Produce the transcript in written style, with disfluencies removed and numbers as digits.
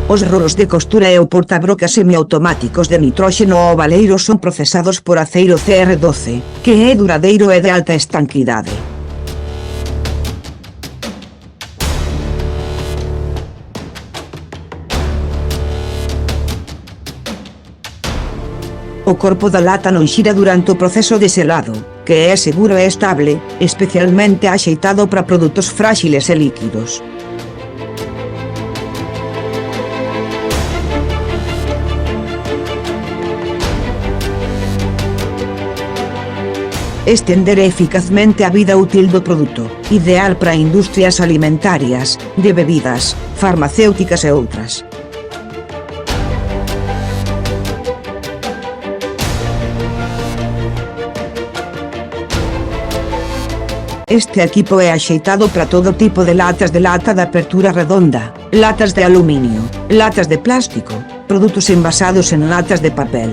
Os rolos de costura e o portabrocas semiautomáticos de nitróxeno ou baleiros son procesados por aceiro CR12, que é duradeiro e de alta estanquidade. O corpo da lata non xira durante o proceso de selado, que é seguro e estable, especialmente axeitado para produtos fráxiles e líquidos. Estender eficazmente a vida útil do produto, ideal para industrias alimentarias, de bebidas, farmacéuticas e outras. Este equipo é axeitado para todo tipo de latas de lata de apertura redonda, latas de aluminio, latas de plástico, produtos envasados en latas de papel.